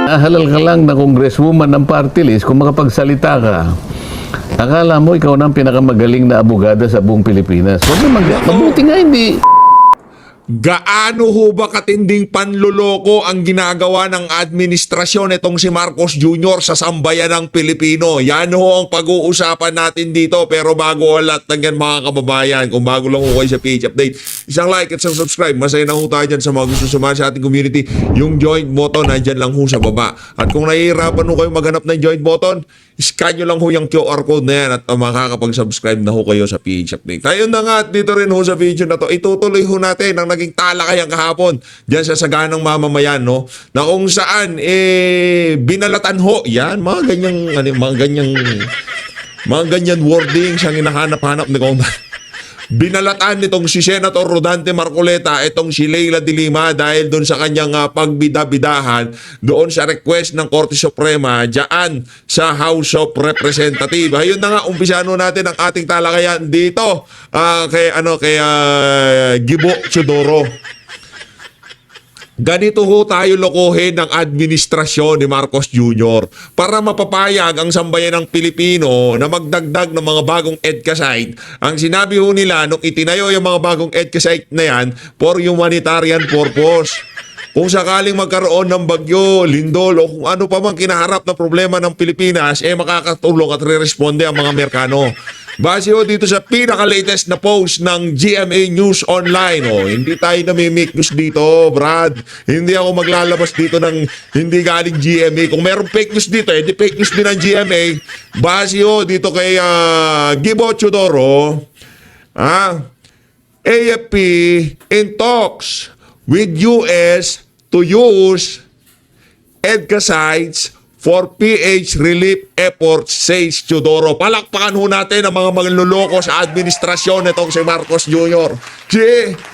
Halal ka lang na congresswoman ng party list kung makapagsalita ka. Akala mo ikaw na ang pinakamagaling na abogada sa buong Pilipinas. Huwag naman, mabuti nga hindi. Gaano ho ba katinding panluloko ang ginagawa ng administrasyon itong si Marcos Jr. sa sambayan ng Pilipino? Yan ho ang pag-uusapan natin dito. Pero bago ang lahat ng yan, mga kababayan, kung bago lang ho kayo sa PH Update, isang like at isang subscribe. Masaya na ho tayo dyan sa mga gusto sumali sa ating community. Yung joint button, nandyan lang ho sa baba. At kung nahihirapan ho kayo maghanap ng joint button, scan nyo lang ho yung QR code na yan at makakapag-subscribe na ho kayo sa PH Update. Tayo na nga at dito rin ho sa video na to, itutuloy ho natin ang naging talakayan kahapon dyan sa saganang mamamayan, no? Na kung saan, binalatan ho, yan, mga ganyan wordings ang hinahanap-hanap ni Kong. Binalatan nitong si Senator Rodante Marcoleta itong si Leila de Lima dahil doon sa kanyang pagbida-bidahan doon sa request ng Korte Suprema diyan sa House of Representatives. Ayun na nga, umpisano natin ang ating talakayan dito kay Gibo Chodoro. Ganito ho tayo lokohin ng administrasyon ni Marcos Jr. para mapapayag ang sambayan ng Pilipino na magdagdag ng mga bagong EDCA site. Ang sinabi ho nila nung itinayo yung mga bagong EDCA site na yan for humanitarian purpose. Kung sakaling magkaroon ng bagyo, lindol o kung ano pa mang kinaharap na problema ng Pilipinas, makakatulong at re-responde ang mga Amerikano. Base ho dito sa pinaka-latest na post ng GMA News Online. Hindi tayo namimake news dito, Brad. Hindi ako maglalabas dito ng hindi galing GMA. Kung meron fake news dito, di fake news din ng GMA. Base ho dito kay Gibo Chodoro. AFP in talks with US to use EDCA sites for PH relief efforts, says Chodoro. Palakpakan ho natin ang mga manluloko sa administrasyon nitong si Marcos Jr.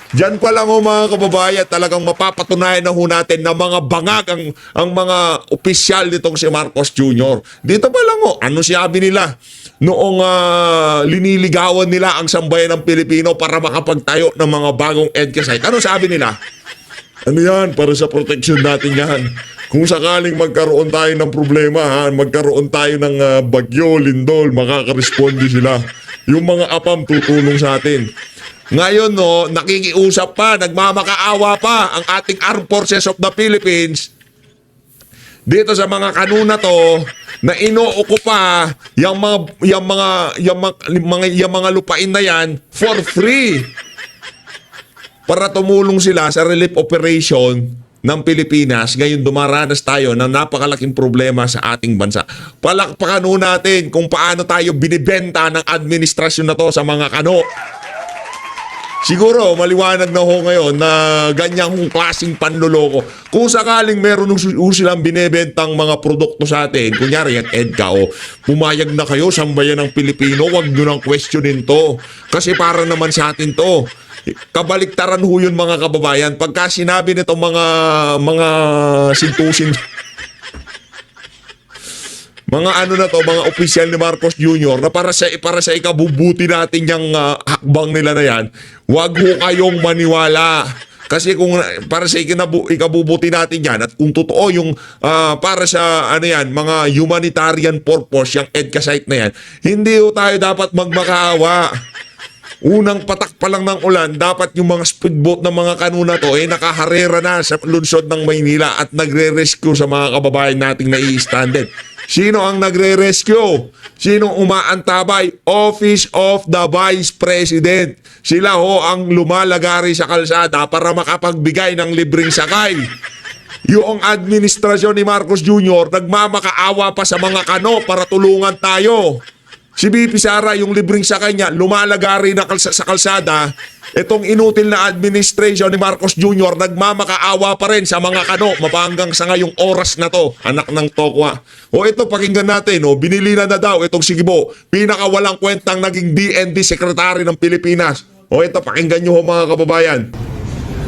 Diyan pa lang ho mga kababayan, talagang mapapatunayan na ho natin na mga bangag ang mga opisyal nitong si Marcos Jr. Dito pa lang ho, ano sabi nila? Noong liniligawan nila ang sambayan ng Pilipino para makapagtayo ng mga bagong EDCA site. Ano sabi nila? Ano yan? Para sa protection natin yan. Kung sakaling magkaroon tayo ng problema, magkaroon tayo ng bagyo, lindol, makakaresponde sila. Yung mga APAM tutulong sa atin. Ngayon, nakikiusap pa, nagmamakaawa pa ang ating Armed Forces of the Philippines dito sa mga kanuna to na inookupa yung mga lupain na yan for free para tumulong sila sa relief operation ng Pilipinas. Ngayon dumaranas tayo ng napakalaking problema sa ating bansa. Palakpakan ho natin kung paano tayo binibenta ng administrasyon na to sa mga kano. Siguro maliwanag na ho ngayon na ganyang klaseng panloloko. Kung sakaling meron silang binibentang mga produkto sa atin, kunyari yan EDCA pumayag na kayo, sambayan ng Pilipino, wag nyo nang questionin to. Kasi para naman sa atin to. Kabaliktaran ho yun mga kababayan. Pagka sinabi nitong mga sintusin, mga mga opisyal ni Marcos Jr. na para sa ikabubuti natin yung hakbang nila na yan, wag ho kayong maniwala. Kasi kung para sa ikabubuti natin yan at kung totoo yung para sa mga humanitarian purpose yung EDCA site na yan, hindi ho tayo dapat magmakaawa. Unang patak pa lang ng ulan, dapat yung mga speedboat ng mga kanuna to nakaharera na sa lungsod ng Maynila at nagre-rescue sa mga kababayan nating nai-stranded. Sino ang nagre-rescue? Sino umaantabay? Office of the Vice President. Sila ho ang lumalagari sa kalsada para makapagbigay ng libreng sakay. Yung administrasyon ni Marcos Jr. nagmamakaawa pa sa mga kano para tulungan tayo. Si BP Sara, yung libreng sakay niya, lumalagari na sa kalsada. Itong inutil na administration ni Marcos Jr. nagmamakaawa pa rin sa mga kano mapanggang sa ngayong oras na to, anak ng tokwa. Ito, pakinggan natin, binili na daw itong si Gibo, pinakawalang kwentang naging DND Secretary ng Pilipinas. Ito, pakinggan nyo mga kababayan.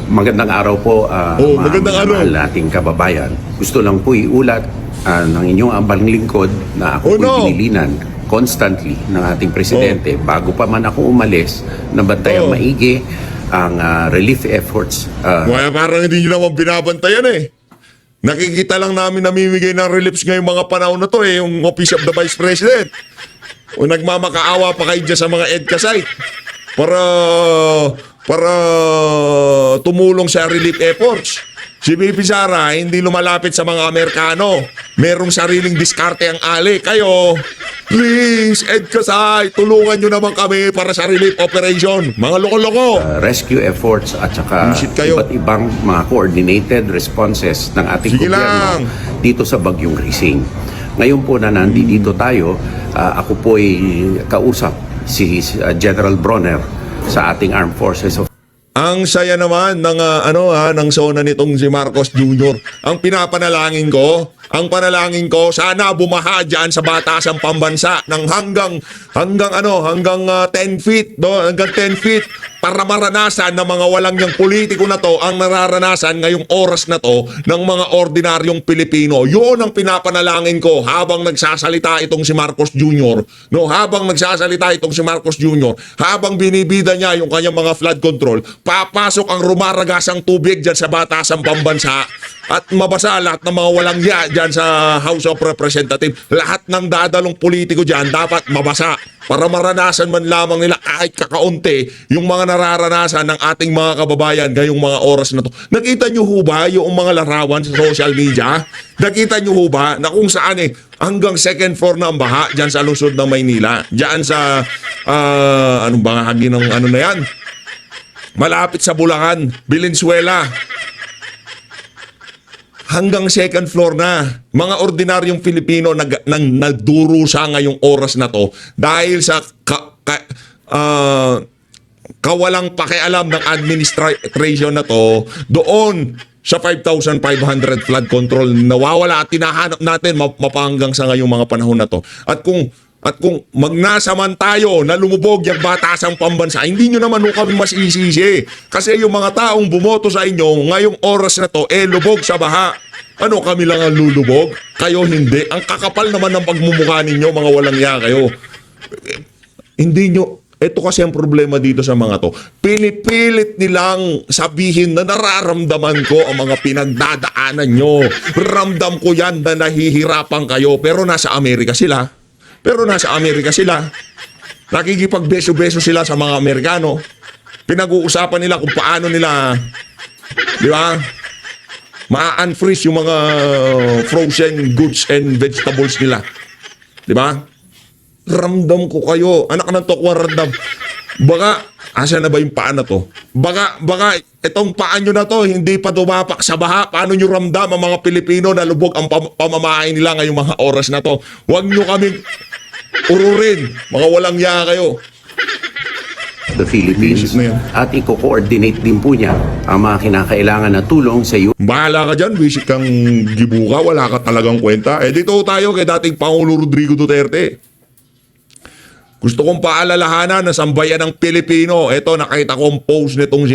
Magandang araw po, magandang araw ating kababayan. Gusto lang po iulat ng inyong abang lingkod na ako binilinan constantly ng ating presidente bago pa man ako umalis na bantayang maigi ang relief efforts. Parang hindi nyo naman binabantayan Nakikita lang namin namimigay ng reliefs ngayong mga panahon na to yung Office of the Vice President. O nagmamakaawa pa kayo dyan sa mga EDCA site para tumulong sa relief efforts. Si VP Sara hindi lumalapit sa mga Amerikano. Merong sariling diskarte ang ali. Kayo, please, EDCA site, tulungan nyo naman kami para sa relief operation. Mga loko-loko. Rescue efforts at saka Visit kayo. iba't ibang mga coordinated responses ng ating Sige lang. gobyerno dito sa Bagyong Rising. Ngayon po na nandito tayo, ako po ay kausap si General Bronner sa ating Armed Forces of Ang saya naman ng ng sona nitong si Marcos Jr. Ang ang panalangin ko sana bumaha diyan sa batasang pambansa ng hanggang 10 feet, hanggang 10 feet para maranasan ng mga walang yang politiko na to ang nararanasan ngayong oras na to ng mga ordinaryong Pilipino. Yun ang pinapanalangin ko habang nagsasalita itong si Marcos Jr. Habang nagsasalita itong si Marcos Jr. Habang binibida niya yung kanyang mga flood control, papasok ang rumaragasang tubig dyan sa batasang pambansa at mabasa lahat ng mga walang ya dyan sa House of Representatives. Lahat ng dadalong politiko dyan dapat mabasa para maranasan man lamang nila kahit kakaunti yung mga nararanasan ng ating mga kababayan ngayong mga oras na to. Nakita nyo ho ba yung mga larawan sa social media? Nakita nyo ho ba na kung saan hanggang second floor na ang baha dyan sa lungsod ng Maynila? Dyan sa anong bahagi ng na yan? Malapit sa Bulacan, Valenzuela. Hanggang second floor na. Mga ordinaryong Pilipino nagdurusa ngayong oras na to dahil sa kawalang pakialam ng administration na to doon sa 5,500 flood control. Nawawala at tinahanap natin mapahanggang sa ngayong mga panahon na to. At kung magnasaman tayo na lumubog yung batasang pambansa, hindi nyo naman kami masisisi. Kasi yung mga taong bumoto sa inyo ngayong oras na to, lubog sa baha. Ano, kami lang ang lulubog? Kayo hindi. Ang kakapal naman ng pagmumukha ninyo, mga walang ya kayo. Hindi nyo, ito kasi ang problema dito sa mga to. Pinipilit nilang sabihin na nararamdaman ko ang mga pinagdadaanan nyo. Ramdam ko yan na nahihirapan kayo. Pero nasa Amerika sila. Nakikipagbeso-beso sila sa mga Amerikano. Pinag-uusapan nila kung paano nila, di ba, ma-unfreeze yung mga frozen goods and vegetables nila. Di ba? Ramdam ko kayo. Anak ng tokwa, ramdam. Baka, asa na ba yung paa na to? Baka itong paa nyo na to, hindi pa dumapak sa baha. Paano nyo ramdam ang mga Pilipino na lubog ang pamamahay nila ngayong mga oras na to? Huwag nyo kaming ururin. Mga walang ya kayo. the Philippines Visit na yan. at i-coordinate din po niya ang mga kinakailangan na tulong sa Bahala ka dyan, visit kang gibuka, wala ka talagang kwenta. Dito tayo kay dating Pangulo Rodrigo Duterte. Gusto kong paalalahanan na sambayan ng Pilipino. Ito, nakita ko ang post nitong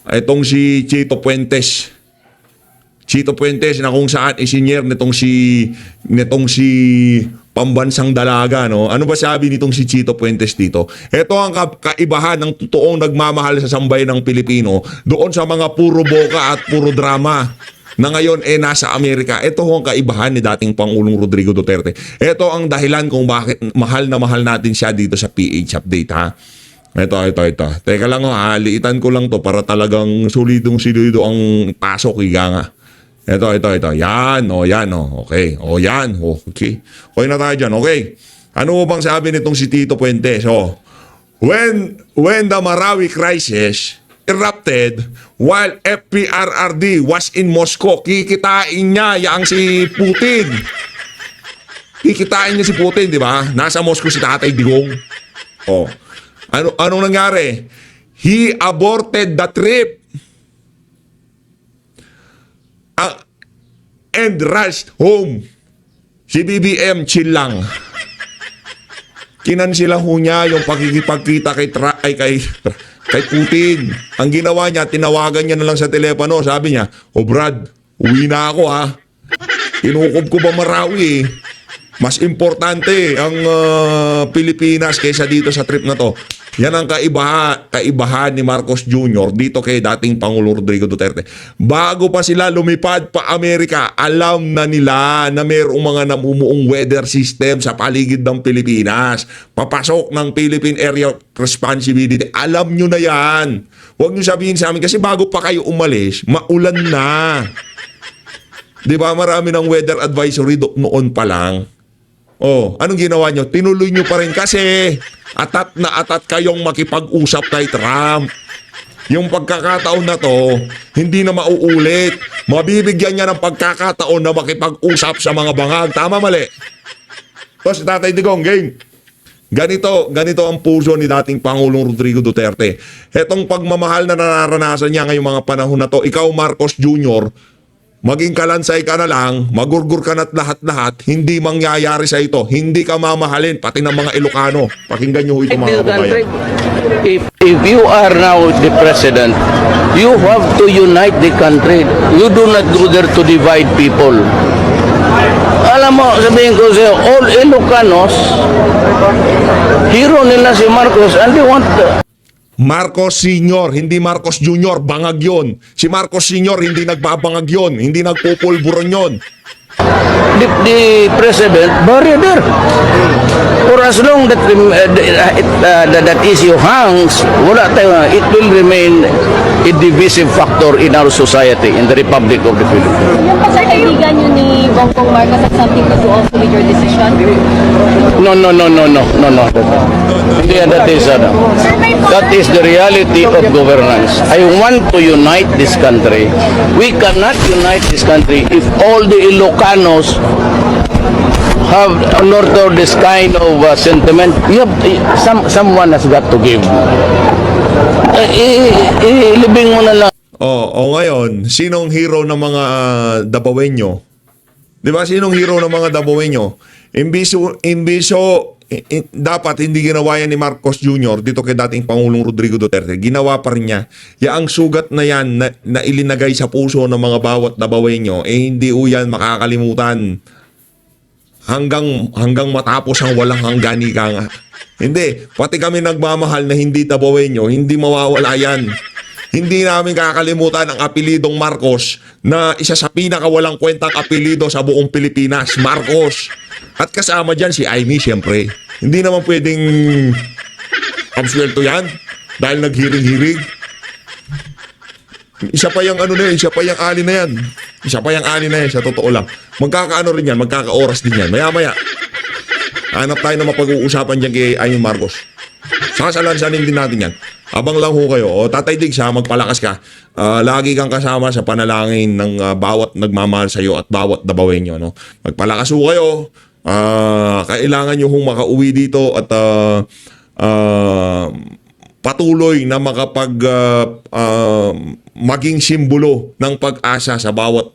itong si Chito Puentes. Chito Puentes na kung saan isinyer nitong si pambansang dalaga, no? Ano ba sabi nitong si Chito Puentes dito? Ito ang kaibahan ng totoong nagmamahal sa sambayan ng Pilipino doon sa mga puro boka at puro drama na ngayon nasa Amerika. Ito ang kaibahan ni dating Pangulong Rodrigo Duterte. Ito ang dahilan kung bakit mahal na mahal natin siya dito sa PH Update, ha? Ito. Teka lang, liitan ko lang to para talagang solidong-solido ang pasok, higa nga. Ito. Yan. Okay. Yan. Okay. Okay na tayo dyan. Okay. Ano bang sabi nitong si Tito Puentes? When the Marawi crisis erupted while FPRRD was in Moscow, kikitain niya yang si Putin. Kikitain niya si Putin, di ba? Nasa Moscow si Tatay Digong. Anong nangyari? He aborted the trip and rushed home. Si BBM chill lang. Kinansila ho niya yung pakikipagkita kay Putin. Ang ginawa niya, tinawagan niya na lang sa telepono. Sabi niya, Brad, uwi na ako, ha. Kinukob ko ba Marawi, Mas importante ang Pilipinas kaysa dito sa trip na to. Yan ang kaibahan ni Marcos Jr. dito kay dating Pangulong Rodrigo Duterte. Bago pa sila lumipad pa Amerika, alam na nila na mayroong mga namumuong weather system sa paligid ng Pilipinas. Papasok ng Philippine Area of Responsibility. Alam nyo na yan. Huwag nyo sabihin sa amin kasi bago pa kayo umalis, maulan na. Di ba? Marami ng weather advisory noon pa lang. Oh, anong ginawa nyo? Tinuloy nyo pa rin kasi atat na atat kayong makipag-usap kay Trump. Yung pagkakataon na to, hindi na mauulit. Mabibigyan niya ng pagkakataon na makipag-usap sa mga bangag. Tama, mali? Tapos, Tatay Digong, game. Ganito ang puso ni dating Pangulong Rodrigo Duterte. Etong pagmamahal na nararanasan niya ngayong mga panahon na to, ikaw, Marcos Jr., maging kalansay ka na lang, magurgur ka na't lahat-lahat, hindi mangyayari sa ito. Hindi ka mamahalin, pati ng mga Ilocano. Pakinggan nyo ito mga kababayan. If you are now the president, you have to unite the country. You do not go there to divide people. Alam mo, sabihin ko sa'yo, all Ilocanos, hero nila si Marcos, and they want Marcos Sr., hindi Marcos Jr., bangag yun. Si Marcos Sr., hindi nagbabangag yun, hindi nagpupulburon yun. the president bury there. For as long that that issue hangs, wala tayo, it will remain a divisive factor in our society, in the Republic of the Philippines. Yung pa, sir, kaibigan nyo ni Bongbong Marcos has something to do also with your decision? No. Hindi, that is the reality of governance. I want to unite this country. We cannot unite this country if all the Ilocanos have nurtured this kind of sentiment. You have, someone has got to give. Ilibing mo na lang. O ngayon, sinong hero ng mga Dabawenyo? Di ba? Sinong hero ng mga Dabawenyo? Dapat hindi ginawa yan ni Marcos Jr. dito kay dating Pangulong Rodrigo Duterte. Ginawa pa rin niya. Ang sugat na yan na ilinagay sa puso ng mga bawat Dabawenyo, hindi yan makakalimutan. Hanggang matapos ang walang hanggan ika nga. Hindi. Pati kami nagmamahal na hindi Dabawenyo, hindi mawawala yan. Hindi namin kakalimutan ang apelidong Marcos na isa sa pinakawalang kwentang apelido sa buong Pilipinas, Marcos. At kasama dyan si Amy, siyempre. Hindi naman pwedeng absuelto yan dahil naghiring-hiring. Isa pa yung isa pa yung ali na yan. Isa pa yung ali na yan, sa totoo lang. Magkakaano rin yan, magkaka-oras din yan. Maya-maya. Hanap tayo na mapag-uusapan dyan kay Amy Marcos. Sasalansanin din natin yan. Abang lang ho kayo. O Tatay Diggs ha, magpalakas ka. Lagi kang kasama sa panalangin ng bawat nagmamahal sa iyo at bawat Dabawenyo. No? Magpalakas ho kayo. Kailangan nyo hong makauwi dito at patuloy na maging simbolo ng pag-asa sa bawat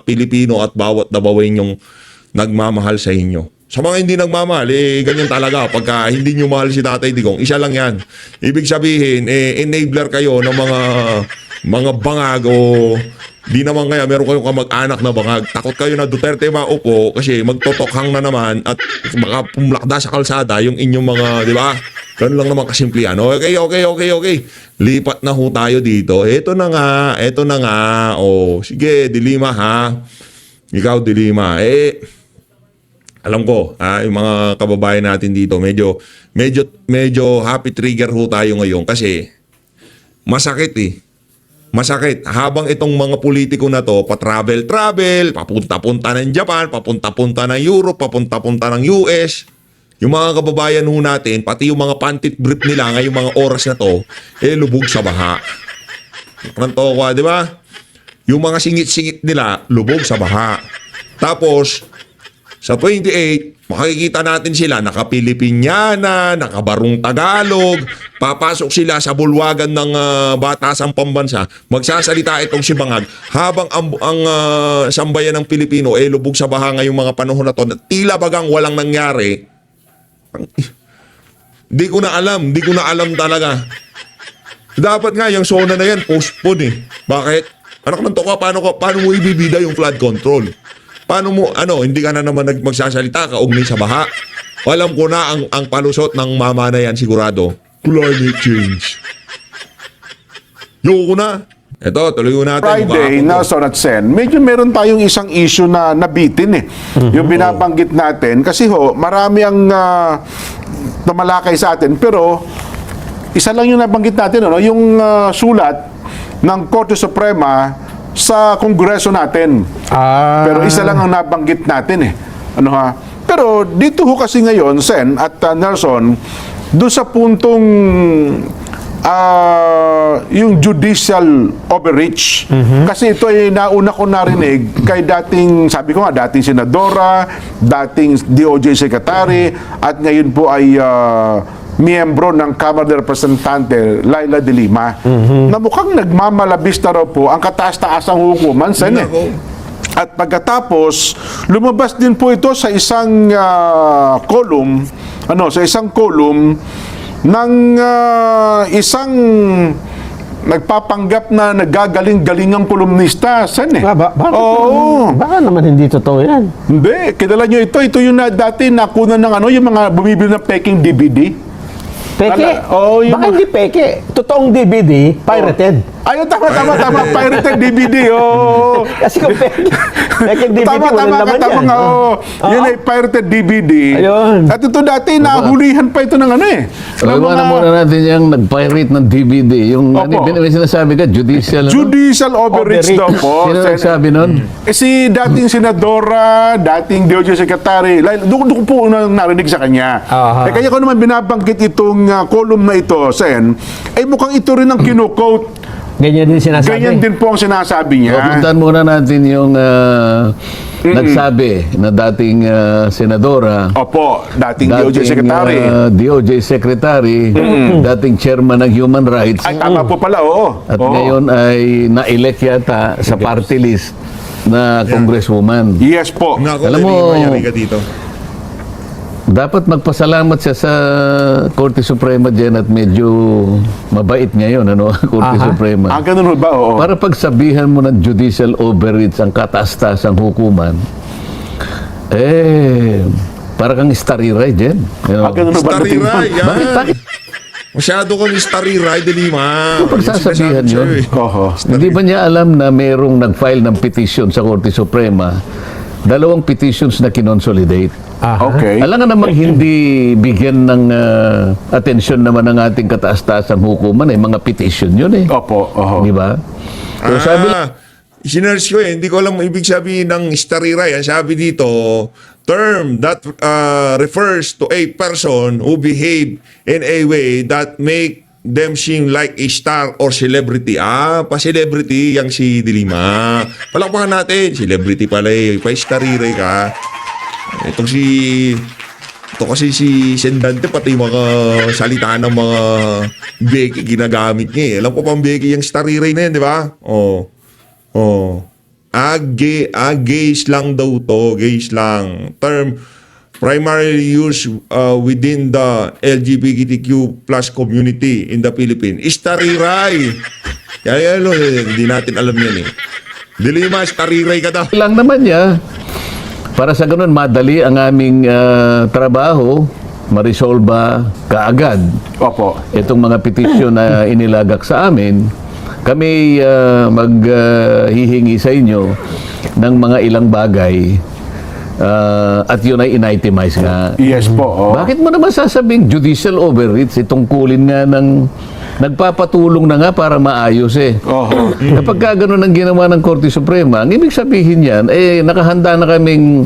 Pilipino at bawat Dabawenyong nagmamahal sa inyo. Sa mga hindi nagmamahal, ganyan talaga. Pagka hindi nyo mahal si Tatay Digong, isa lang yan. Ibig sabihin, enabler kayo ng mga bangag o di naman kaya meron kayong kamag-anak na bangag. Takot kayo na Duterte maupo kasi magtotokhang na naman at baka pumlakda sa kalsada yung inyong mga, di ba? Ganun lang naman kasimple yan. Okay. Lipat na ho tayo dito. Ito na nga. O, sige, Dilima ha. Ikaw, Dilima. Alam ko, yung mga kababayan natin dito, medyo happy trigger ho tayo ngayon kasi masakit Masakit. Habang itong mga politiko na to, pa-travel, papunta-punta ng Japan, papunta-punta ng Europe, papunta-punta ng US, yung mga kababayan ho natin, pati yung mga pantit brief nila ngayong mga oras na to, lubog sa baha. Nanto ko, di ba? Yung mga singit-singit nila, lubog sa baha. Tapos, sa 28, makikita natin sila naka-Pilipinyana, naka-Barong Tagalog, papasok sila sa bulwagan ng batasang pambansa, magsasalita itong si Bangag, habang ang sambayan ng Pilipino lubog sa baha ngayong mga panahon na to, tila bagang walang nangyari. Di ko na alam talaga. Dapat nga yung zona na yan, postpone Bakit? Anak ng toka, paano mo ibibida yung flood control? Paano mo, hindi ka na naman magsasalita kaugnay sa baha? Alam ko na ang palusot ng mama na yan sigurado. climate change. Yoko na. Ito, tuloy ko natin. Friday, Nelson at Sen, medyo meron tayong isang issue na nabitin eh. Yung binabanggit natin. Kasi marami ang tumalakay sa atin. Pero, isa lang yung nabanggit natin, ano? Yung sulat ng Korte Suprema sa Kongreso natin. Pero isa lang ang nabanggit natin eh. Ano ha? Pero dito ho kasi ngayon, Sen at Nelson, doon sa puntong yung judicial overreach. Kasi ito ay nauna ko narinig kay dating, sabi ko nga, dating senadora, dating DOJ secretary, at ngayon po ay miyembro ng Kamara de Representante, Laila de Lima, na mukhang nagmamalabis na raw po ang kataas-taasang hukuman, Sen. At pagkatapos, lumabas din po ito sa isang column, ng isang nagpapanggap na nagagaling-galingang kolumnista, Sen eh. Bakit Oo. baka naman hindi totoo yan. Hindi, kilala nyo ito. Ito yung dati nakunan ng yung mga bumibili ng peking DVD. Peke? Yung Baka hindi peke. Totoong DVD, pirated. Ayun, tama. Pirated DVD, oo. Kasi kung peke DVD, Tama walang laman nga, yan. oo. Yun ay pirated DVD. Ayun. At ito dati, nahulihan pa ito ng Iwanan muna natin yung nag-pirate ng DVD. Yung Opo. may sinasabi ka, judicial. Judicial overreach daw po. Sino nagsabi nun? Si dating senadora, dating DOJ secretary, doon ko po unang narinig sa kanya. Aha. Kaya ko naman binabanggit itong column na ito, Sen, ay mukhang ito rin ang kino-quote. Ganyan din sinasabi. Ganyan din po ang sinasabi niya. Puntahan muna natin yung nagsabi na dating senadora, Opo, dating DOJ secretary. DOJ secretary, dating chairman ng Human Rights, Ay, tama po pala, oo. at Oo. ngayon ay na-elect yata sa party list na congresswoman. Yes po. Nga Alam mo- mayari ka dito. Dapat magpasalamat siya sa Korte Suprema dyan at medyo mabait ngayon, Korte Suprema. Ganun ba? Oo. Para pagsabihan mo ng judicial overreach ang kataas-taasang hukuman, para kang stariray dyan. Ganun ba? Starry Rai, yan. Bakit? Masyado kami Starry Rai de Lima. Pagsasabihan Yung sinasabi yun. siya eh. Oho. Hindi ba niya alam na mayroong nag-file ng petition sa Korte Suprema, 2 petitions na kinonsolidate? Okay. Alam nga namang hindi bigyan ng atensyon naman ng ating kataas-taasang hukuman, mga petition yun eh. Opo. Oho. Di ba? So sabi Sinerge ko hindi ko alam ibig sabihin ng Starry Rai. Ang sabi dito, term that refers to a person who behave in a way that make them seem like a star or celebrity. Pa-celebrity yang si Dilima. Palakpakan natin. Celebrity pala eh. Pa-Starry Rai ka. Ito kasi si Sendante, pati mga salita ng mga Becky ginagamit niya eh. Alam ko pang Becky yung Starry Rai na yan, di ba? Gays lang daw to. Gays lang. Term primarily used within the LGBTQ plus community in the Philippines. Starry Rai. Kaya hindi natin alam yan eh. Dilima, Starry Rai ka daw. lang naman niya, para sa ganun madali ang aming trabaho, marisolba kaagad Opo. itong mga petisyon na inilagak sa amin. Kami maghihingi sa inyo ng mga ilang bagay at yun ay in-itemize nga. Yes po. Oo. Bakit mo naman sasabing judicial overreach? Itungkulin nga ng nagpapatulong na nga para maayos eh. Oho. Kapag ka ganun ang ginawa ng Korte Suprema, ang ibig sabihin yan, nakahanda na kaming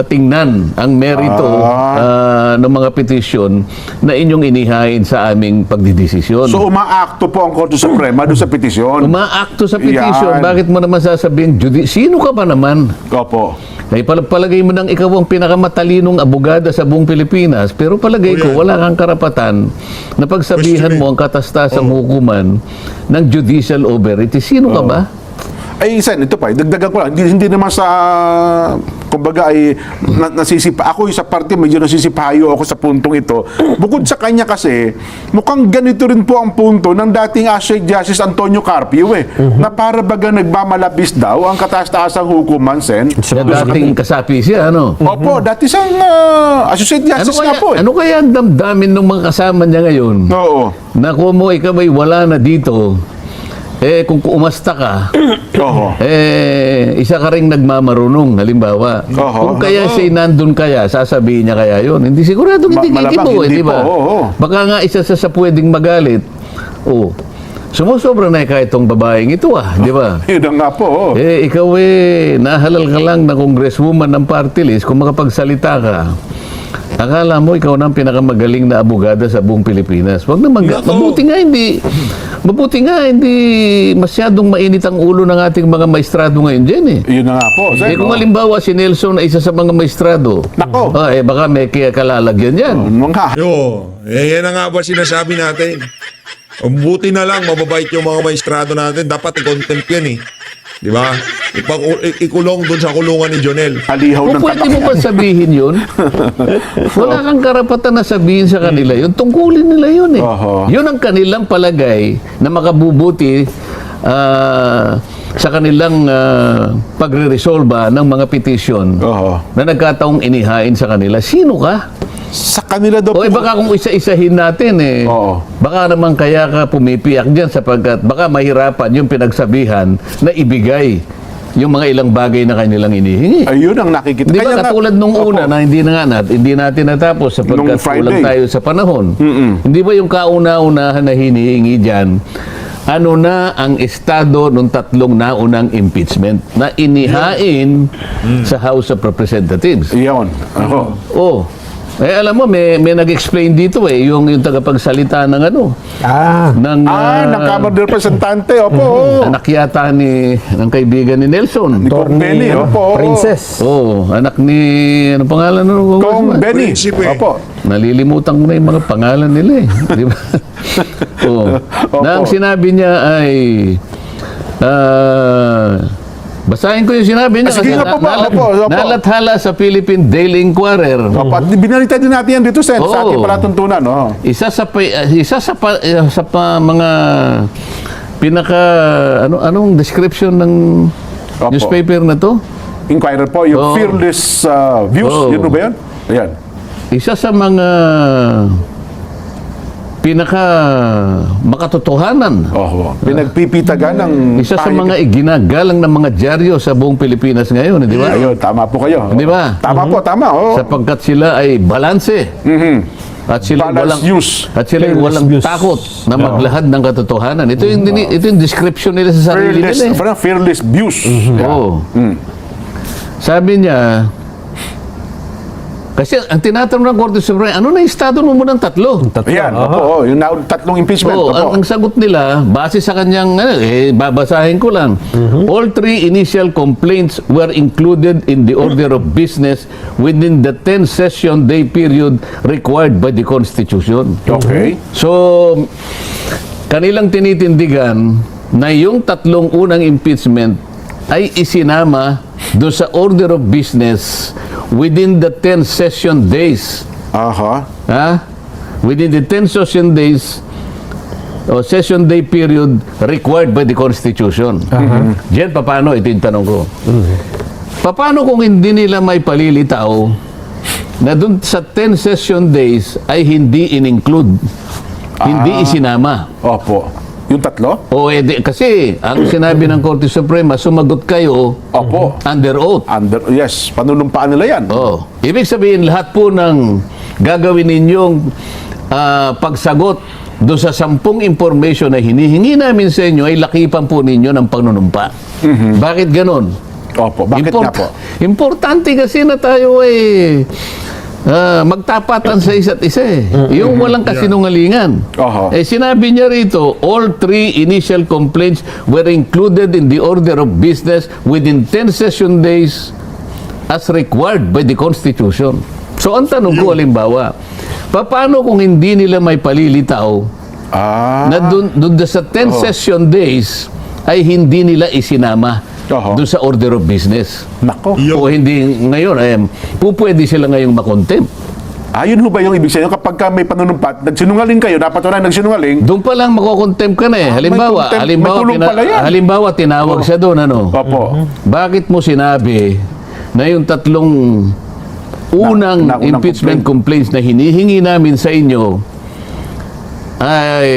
tingnan ang merito ng mga petisyon na inyong inihain sa aming pagdidesisyon. So, umaakto po ang Korte Suprema doon sa petisyon. Umaakto sa petisyon, Yan. bakit mo naman sasabihin, sino ka ba naman? Opo. Ay palagay mo nang ikaw ang pinakamatalínong abogada sa buong Pilipinas, pero palagay ko wala kang karapatan na pagsabihan mo ang katastasang hukuman ng judicial overreach. Sino ka ba? Ay, Sen, ito pa, dagdagan ko lang. Hindi naman sa kumbaga ay ako sa parte medyo nasisipayo ako sa puntong ito. Bukod sa kanya kasi, mukhang ganito rin po ang punto ng dating Chief Justice Antonio Carpio na para baga nagmamalabis daw ang kataas-taasang hukuman, Sen. Na dating kasapi siya, ano? Opo, dati siyang Associate Justice nga po. Ano kaya ang damdamin ng mga kasama niya ngayon? Oo. Na kung mo ikaw ay wala na dito, kung umasta ka, Oo. isa ka ring nagmamarunong, halimbawa. Oho. Kung kaya siya nandun kaya, sasabihin niya kaya yun. Hindi sigurado hindi Malamang kikibo, hindi di ba? po, oo. Baka nga isa sa pwedeng magalit. Sumusobra na kaya itong babaeng ito, di ba? Yun na nga po. Ikaw nahalal ka lang na congresswoman ng party list kung makapagsalita ka. Akala mo ikaw na ang pinakamagaling na abogada sa buong Pilipinas. Wag naman, mabuti nga hindi masyadong mainit ang ulo ng ating mga maestrado ngayon dyan Yun na nga po. Sen, kung halimbawa si Nelson ay isa sa mga maestrado, Nako. baka may kaya kalalagyan yan. Mga Yan na nga ba sinasabi natin? Buti na lang, mababait yung mga maestrado natin. Dapat i-contempt yan Di ba? Ikulong dun sa kulungan ni Jonel. alihaw Kung ng pwede mo ba sabihin yun, wala kang karapatan na sabihin sa kanila yun. Tungkulin nila yun Oho. Yun ang kanilang palagay na makabubuti sa kanilang pagre-resolba ng mga petisyon Oho. na nagkataong inihain sa kanila. Sino ka? Sa kanila daw O baka kung isa-isahin natin Oo. baka naman kaya ka pumipiyak dyan sapagkat baka mahirapan yung pinagsabihan na ibigay yung mga ilang bagay na kanilang inihingi. Ayun ang nakikita. Di ba Kaya nga- katulad nung una Opo. na hindi natin natapos sapagkat Nung Friday. kulang tayo sa panahon. Hindi ba yung kauna-unahan na hinihingi dyan, ano na ang estado nung tatlong naunang impeachment na inihain sa House of Representatives? Iyon. Ako. Alam mo, may nag-explain dito yung tagapagsalita ng ng ng Kamara de Representante. Opo. anak yata ng kaibigan ni Nelson. Kong Benny. Opo. Princess. Anak ni, ano pangalan nun? Kong Benny. Prinsipe. Opo. Nalilimutan ko na yung mga pangalan nila Di ba? Na ang sinabi niya ay, basahin ko yung sinabi niya Sige nga po ba? Opo. nalathala sa Philippine Daily Inquirer. Opo. At binalita din natin yan dito, Sen, sa ating Oo. palatuntunan. Isa sa mga pinaka anong description ng Opo. newspaper na to? Inquirer po, yung Oo. fearless views. Oo. Yun ba yan? Ayan. Isa sa mga pinaka makatotohanan. Pinagpipitagan ng Isa sa mga iginagalang ng mga dyaryo sa buong Pilipinas ngayon, di ba? Ayun, tama po kayo. Di ba? Tama po, tama. Sapagkat sila ay balanse. At sila Balanced news. walang Fearless news. takot na maglahad ng katotohanan. Ito yung description nila sa sarili Fearless, nila. parang fearless views. Oo. Sabi niya, kasi ang tinatanong ng Korte Suprema, ano na yung estado mo ng tatlo? Ayan, opo, yung tatlong impeachment. Oo, Opo. ang sagot nila, base sa kanyang, babasahin ko lang. All three initial complaints were included in the order of business within the 10-session day period required by the Constitution. Okay. So, kanilang tinitindigan na yung tatlong unang impeachment ay isinama do sa order of business within the 10 session days. Aha. Within the 10 session days o session day period required by the Constitution. Diyan, paano? Ito yung tanong ko. Paano kung hindi nila may palilitaw na dun sa 10 session days ay hindi in-include, hindi isinama? Opo. Yung tatlo? Kasi ang sinabi ng Korte Suprema, sumagot kayo Opo. under oath. Yes, panunumpaan nila yan. Ibig sabihin, lahat po ng gagawin ninyong pagsagot doon sa 10 information na hinihingi namin sa inyo ay lakipan po ninyo ng panunumpa. Bakit ganon? Opo, bakit nga po? Importante kasi na tayo magtapatan sa isa't isa Yung walang kasinungalingan. Oho. Sinabi niya rito, all three initial complaints were included in the order of business within 10 session days as required by the Constitution. So ang tanong ko, halimbawa, paano kung hindi nila may palilitaw na dun sa 10 session days ay hindi nila isinama Oho. doon sa order of business. Nako. Yo. O hindi ngayon, pupwede sila ngayong makontempt. Ayun ho ba yung ibig sabihin? Kapag ka may panunumpat, nagsinungaling kayo, napatunayan nagsinungaling, Doon pa lang makokontempt ka na eh. Halimbawa, may tulong pala yan. halimbawa tinawag siya doon, ano? opo. Bakit mo sinabi na yung tatlong unang na unang impeachment complaints na hinihingi namin sa inyo ay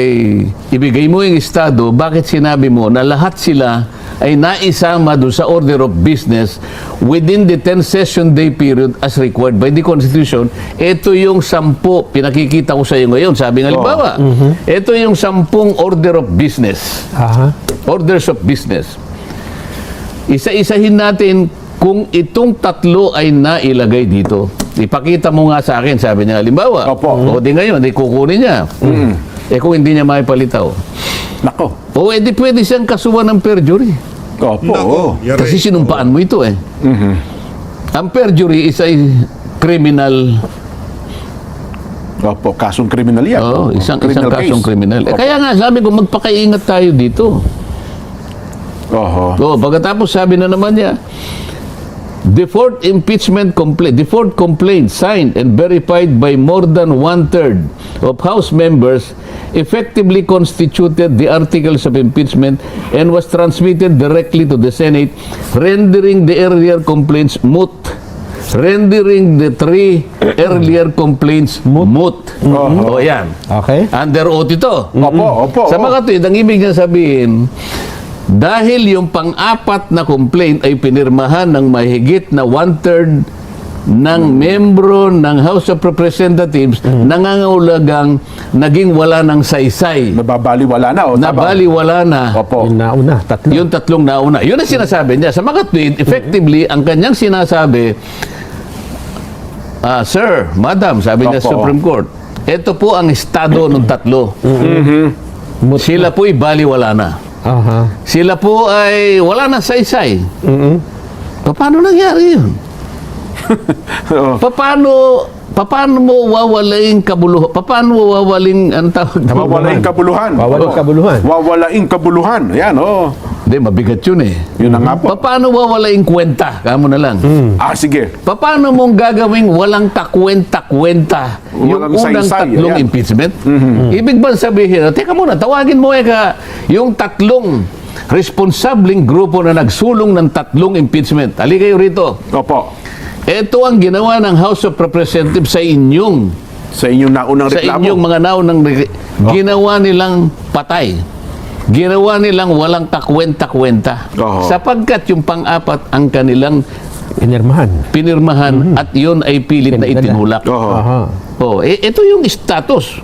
ibigay mo yung estado, bakit sinabi mo na lahat sila ay naisama doon sa order of business within the 10 session day period as required by the Constitution? Ito yung 10, pinakikita ko sa iyo ngayon. Sabi nga, halimbawa, ito yung 10 order of business. Aha. Orders of business. Isa-isahin natin kung itong tatlo ay nailagay dito. Ipakita mo nga sa akin, sabi niya, halimbawa. Opo. O di ngayon, di kukunin niya. Kung hindi niya maipalitaw. Nako. O edi pwede siyang kasuhan ng perjury. Opo. Nako, yari. Kasi sinumpaan mo ito eh. Ang perjury is a criminal, Opo, kasong kriminal yan. isang Criminal kasong case. kriminal. Opo. Kaya nga sabi ko, magpakaingat tayo dito. Oho. Pagkatapos sabi na naman niya, the fourth complaint signed and verified by more than 1/3 of House members effectively constituted the articles of impeachment and was transmitted directly to the Senate, rendering the earlier complaints moot. Rendering the 3 earlier complaints moot. O yan. Okay. Under oath ito. Opo. Sa mga tuwid, ang ibig niya sabihin, dahil yung pang-apat na complaint ay pinirmahan ng mahigit na 1/3 ng membro ng House of Representatives, nangangahulugang naging wala ng saysay. Nababaliwala na. Nabaliwala na. Opo. Yung nauna, tatlo. Yung tatlong nauna. Yun ang sinasabi niya. Sa mga tweet, effectively, ang kanyang sinasabi, Sir, Madam, sabi niya sa Opo. Supreme Court, ito po ang estado ng tatlo. Sila po'y baliwala na. Aha. Sila po ay wala na saysay. Paano nangyari yun? Paano mo wawalaing kabuluhan? Paano mo wawaling ang tawag? Wawalaing kabuluhan. Wawalang kabuluhan. Wawalaing kabuluhan. Ayan, Hindi, mabigat yun eh. Yun na nga po. Paano wawalaing kwenta? Kamo na lang. Sige. Paano mong gagawing walang kakwenta-kwenta yung Walang unang saysay, tatlong ayan. impeachment? Ibig ba sabihin, teka muna, tawagin mo yung tatlong responsabling grupo na nagsulong ng tatlong impeachment. Ali kayo rito. Opo. Ito ang ginawa ng House of Representatives sa inyong Naunang sa reklamo. inyong mga naunang ginawa nilang patay. Ginawa nilang walang kakwenta-kwenta. Oho. Sapagkat yung pang-apat ang kanilang pinirmahan at yun ay pilit na Pinadala. itinulak. Oho. Aha. Ito yung status.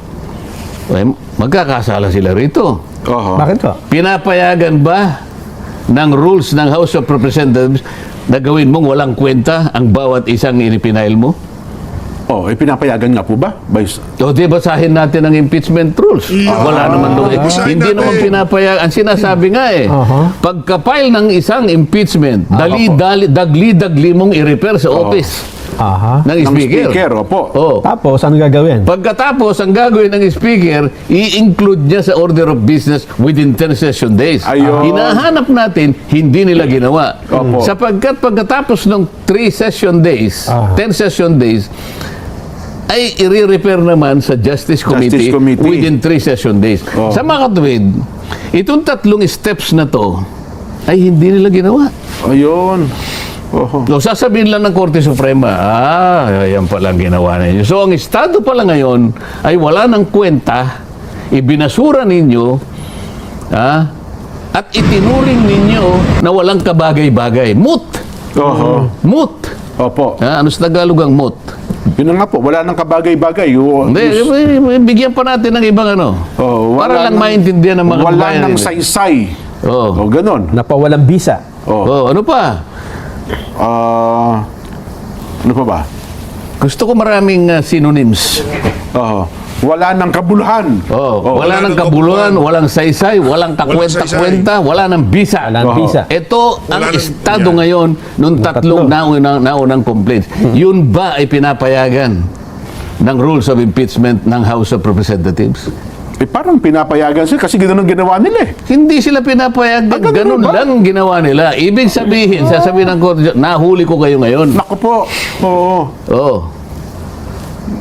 Magkakasala sila rito. Oho. Bakit po? Pinapayagan ba ng rules ng House of Representatives na gawin mong walang kwenta ang bawat isang inipinail mo? Pinapayagan nga po ba? O di basahin natin ang impeachment rules. Wala naman doon. basahin Hindi natin. naman pinapayagan. Ang sinasabi nga pagka-file ng isang impeachment, dagli-dagli mong i-refer sa office Aha. ng Ng speaker. speaker, opo. Oh. Tapos, ano gagawin? Pagkatapos, ang gagawin ng speaker, i-include niya sa order of business within 10 session days. Ayun. Hinahanap natin, hindi nila ginawa. Opo. Sapagkat pagkatapos ng 3 session days, 10 session days, ay i-refer naman sa Justice Committee, within 3 session days. Sa mga katuwid, itong tatlong steps na to ay hindi nila ginawa. Ayun. Oho. So, sasabihin lang ng Korte Suprema, yan palang ginawa ninyo. So, ang estado pala ngayon ay wala ng kwenta, ibinasura ninyo, at itinuring ninyo na walang kabagay-bagay. Moot! Oho. Moot! Opo. Ano sa Tagalog ang moot? Yun na nga po, wala nang kabagay-bagay. Hindi, bigyan pa natin ng ibang para lang maintindihan ng mga Wala kababayan nang nila. saysay. Oh. Ganon. Napawalang bisa. Ano pa? Ano pa ba? Gusto ko maraming synonyms. Wala nang kabuluhan. Wala nang kabuluhan, walang saysay, walang kakwenta-kwenta, wala nang bisa. Walang bisa. Ito ang Wala nang- estado ngayon nung tatlong naunang complaints. Yun ba ay pinapayagan ng rules of impeachment ng House of Representatives? Parang pinapayagan sila kasi gano'n ang ginawa nila eh. Hindi sila pinapayagan. ganun Ganun ba? lang ang ginawa nila. Ibig sabihin, sasabihin ng korte, nahuli ko kayo ngayon. Naku po. Oo. Oo.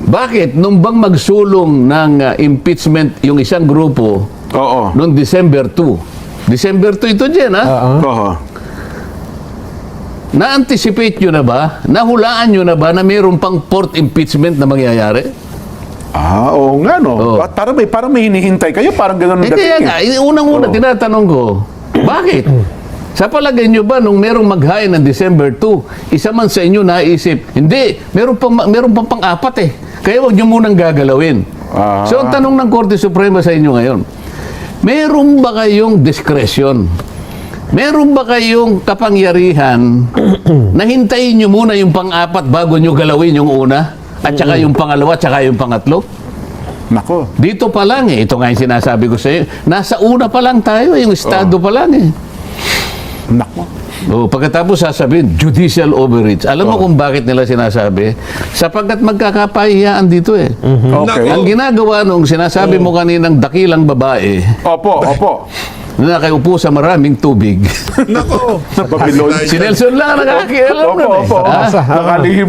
Bakit? Nung bang magsulong ng impeachment yung isang grupo Oo. noong December 2? December 2 ito dyan, ha? Oo. Na-anticipate nyo na ba? Nahulaan nyo na ba na mayroon pang fourth impeachment na mangyayari? Oo nga no. Oo. At parang may hinihintay kayo, parang gano'n ang Kaya dating nga, eh. unang-una Oo. tinatanong ko, bakit? Sa palagay nyo ba nung merong maghain ng December 2, isa man sa inyo naisip, hindi, meron pang pang-apat eh. Kaya wag nyo munang gagalawin. So ang tanong ng Korte Suprema sa inyo ngayon, meron ba kayong discretion? Meron ba kayong kapangyarihan na hintayin nyo muna yung pang-apat bago nyo galawin yung una? At saka yung pangalawa, at saka yung pangatlo? Nako. Dito pa lang eh. Ito nga yung sinasabi ko sa iyo. Nasa una pa lang tayo, yung estado pa lang eh. Nako. Oh, pagkatapos sasabihin, judicial overreach. Alam mo kung bakit nila sinasabi? Sapagkat magkakapahiyaan dito eh. Okay. Ang ginagawa nung sinasabi mo kaninang dakilang babae Opo, opo. na nakaupo sa maraming tubig. Nako. Babylon. Si Nelson lang ang nakakialam Opo, nun eh. opo. Ah? Nakalihim.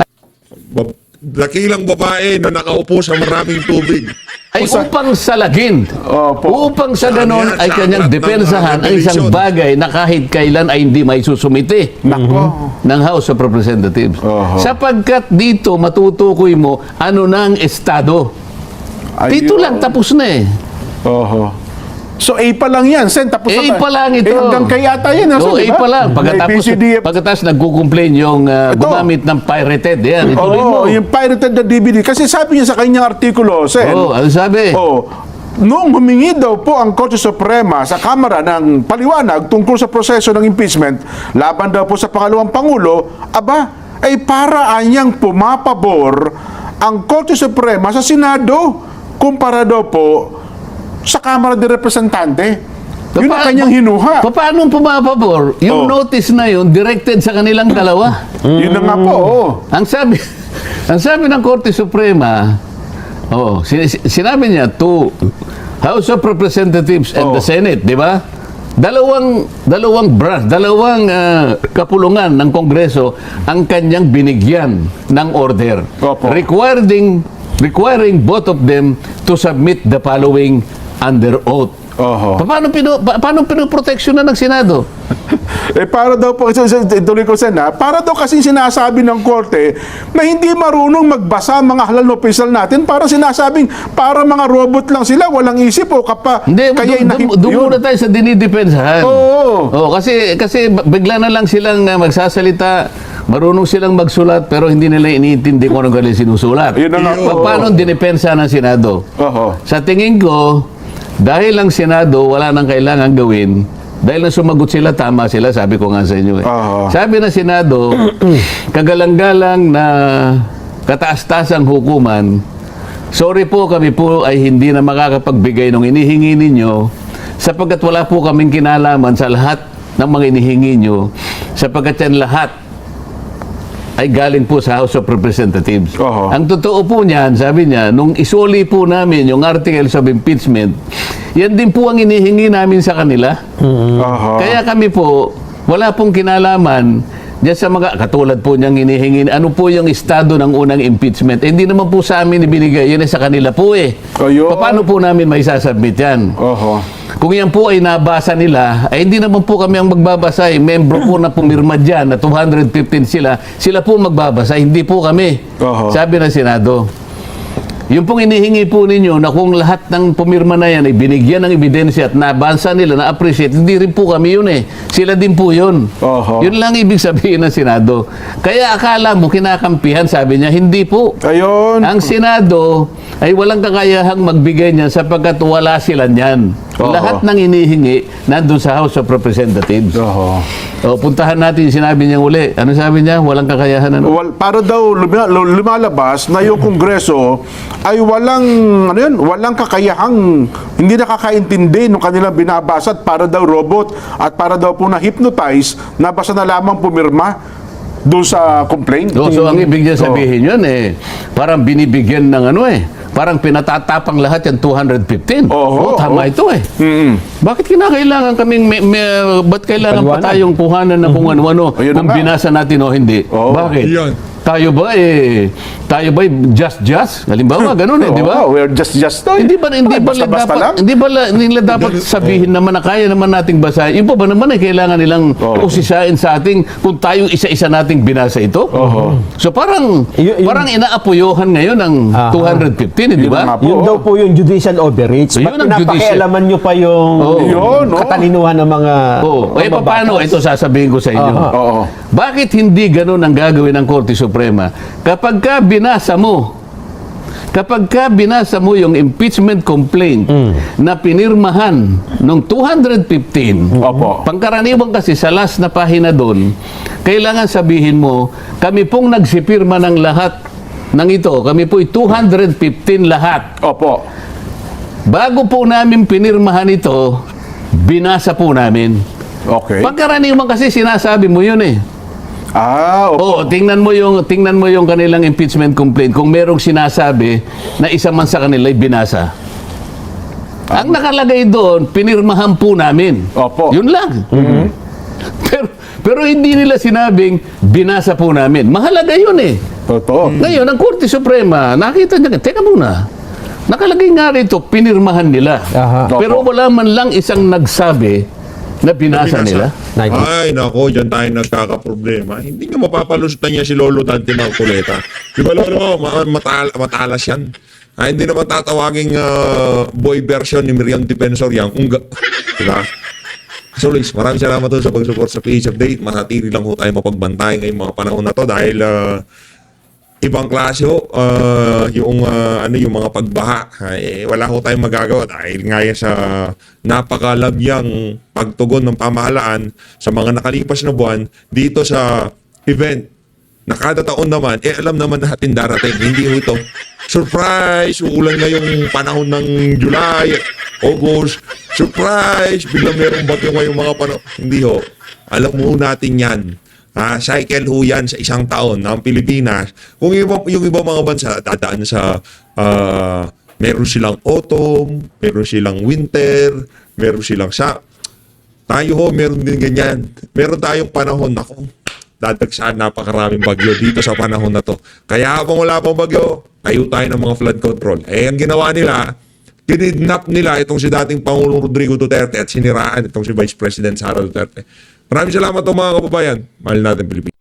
Dakilang babae na nakaupo sa maraming tubig. Ay upang salagin. Opo. Upang sa ganon Yan, ay sa kanyang aklat ng depensahan ang isang Revelation. bagay na kahit kailan ay hindi may susumite Nako. ng House of Representatives. Oho. Sapagkat dito matutukoy mo ano na ang estado. Dito Ayun. lang tapos na eh. Oho. So A pa lang yan, Sen. Tapos A na tayo. pa lang ito. Hanggang kay ata yan. Oo, A di ba? pa lang. May PCDF. Pagkatapos nagko-complain yung gumamit ng pirated. Yan, ituloy mo. Oo, yung pirated na DVD. Kasi sabi niya sa kanyang artikulo, Sen. Oo, ano sabi? Noong humingi daw po ang Korte Suprema sa Kamara ng paliwanag tungkol sa proseso ng impeachment, laban daw po sa pangalawang Pangulo, ay para anyang pumapabor ang Korte Suprema sa Senado kumpara daw po sa Kamara de Representante. Yun ang kanyang hinuha. Paano pumapabor? Yung Oh. notice na yun, directed sa kanilang dalawa. Yun na nga po, oo. Ang sabi ng Korte Suprema, sinabi niya to House of Representatives and the Senate, di ba? Dalawang kapulungan ng Kongreso ang kanyang binigyan ng order. Opo. Requiring both of them to submit the following under oath. Oho. Paano pinoproteksyon na ng Senado? Para daw po, ituloy ko Sen, para daw kasi sinasabi ng korte na hindi marunong magbasa ang mga halal na opisyal natin, para sinasabing para mga robot lang sila, walang isip o Hindi, doon yun. muna tayo sa dinidepensahan. Oo. Kasi bigla na lang silang magsasalita, marunong silang magsulat pero hindi nila iniintindi kung anong galing sinusulat. Yun na nga po. Paano dinipensa ng Senado? Oho. Sa tingin ko, dahil ang Senado wala nang kailangan gawin, dahil na sumagot sila, tama sila, sabi ko nga sa inyo eh. Oo. Sabi ng Senado, kagalang-galang na kataas-tasang hukuman, sorry po, kami po ay hindi na makakapagbigay ng inihingi ninyo sapagkat wala po kaming kinalaman sa lahat ng mga inihingi nyo sapagkat yan lahat ay galing po sa House of Representatives. Oho. Ang totoo po niyan, sabi niya, nung isuli po namin yung articles of impeachment, yan din po ang inihingi namin sa kanila. Oho. Kaya kami po, wala pong kinalaman diyan sa mga, katulad po niyang hinihingi, ano po yung estado ng unang impeachment. Hindi naman po sa amin ibinigay, yun ay sa kanila po eh. Ayun. Paano po namin may sasubmit yan? Oho. Kung yan po ay nabasa nila, ay hindi naman po kami ang magbabasa. Membro po na pumirma dyan, na 215 sila po magbabasa, hindi po kami. Oho. Sabi ng Senado. Yung pong inihingi po ninyo na kung lahat ng pumirma na yan ay binigyan ng ebidensya at nabasa nila, na-appreciate, hindi rin po kami yun eh. Sila din po yun. Oho. Yun lang ibig sabihin ng Senado. Kaya akala mo kinakampihan, sabi niya, hindi po. Ayun. Ang Senado ay walang kakayahang magbigay niyan sapagkat wala sila niyan. Oo. Lahat ng inihingi nandun sa House of Representatives. Oho. Puntahan natin yung sinabi niya uli. Ano sabi niya? Walang kakayahan. Ano? Para daw lumalabas na yung Kongreso ay walang kakayahang, hindi nakakaintindi ng kanilang binabasa at para daw robot at para daw po na-hypnotize na basta na lamang pumirma doon sa complaint. So ang ibig niya sabihin yun parang binibigyan ng parang pinatatapang lahat yan 215. Oo, Tama ito eh. Bakit kinakailangan kaming ba't kailangan pa Paliwanag. tayong kuhanan ng kung ano-ano Ayun na kung nga. binasa natin o hindi? Oo. Bakit? Yan. Tayo ba just? Halimbawa, ganun eh, di ba? Oo, we're just to. Hindi ba Basta-basta lang? nila dapat sabihin naman na kaya naman nating basahin. Yung pa ba naman ay kailangan nilang Oo. usisain sa ating kung tayong isa-isa nating binasa ito? So parang parang inaapuyohan ngayon ang Aha. 215, di Yun ba? nga po. Yun daw po yung judicial overreach. So, yun Ba't ang pinapakialaman nyo pa yung Yun, no? katalinuhan ng mga Oh, eh mababatas? paano ito sasabihin ko sa inyo? Aha. Oo. Bakit hindi ganun ang gagawin ng Korte Suprema? Kapag ka binasa mo yung impeachment complaint na pinirmahan nung 215, Opo. pangkaraniwan kasi sa last na pahina doon, kailangan sabihin mo, kami pong nagsipirma ng lahat ng ito. Kami po'y 215 lahat. Opo. Bago po namin pinirmahan ito, binasa po namin. Okay. Pagkaraniwan kasi sinasabi mo yun eh. Opo. Oo, tingnan mo yung kanilang impeachment complaint kung merong sinasabi na isa man sa kanila ay binasa. Ang nakalagay doon, pinirmahan po namin. Opo. Yun lang. Pero hindi nila sinabing binasa po namin. Mahalaga yun eh. Totoo. Ngayon, ang Korte Suprema, nakita niya, teka muna, nakalagay nga rito, pinirmahan nila. Aha. Pero wala man lang isang nagsabi na binasa nila. Ay, nako, dyan tayo nagkakaproblema. Hindi nyo mapapalusutan niya si Lolo Dante Marcoleta. Di ba, Lolo? Matalas yan. Ay, hindi naman tatawaging boy version ni Miriam Defensor yan. Diba? So, Luis, maraming salamat po sa pag-support sa PH Update. Manatili lang po tayo mapagbantay ngayong mga panahon na to dahil ibang klase ho, yung mga pagbaha. Wala ho tayong magagawa dahil nga yan sa napakalabyang pagtugon ng pamahalaan sa mga nakalipas na buwan dito sa event na kada taon naman, alam naman natin darating. Hindi ho ito surprise, uulan na yung panahon ng July, August, surprise, biglang merong bagyo ngayong mga panahon. Hindi ho. Alam mo natin yan. Cycle ho yan sa isang taon ng Pilipinas. Kung yung iba mga bansa, dadaan sa meron silang autumn, meron silang winter, meron silang tayo ho, meron din ganyan. Meron tayong panahon, ako, dadagsaan napakaraming bagyo dito sa panahon na to. Kaya habang wala pang bagyo, tayo tayo ng mga flood control. Ang ginawa nila, kinidnap nila itong si dating Pangulong Rodrigo Duterte at siniraan itong si Vice President Sara Duterte. Maraming salamat mga kababayan. Mahal natin Pilipinas.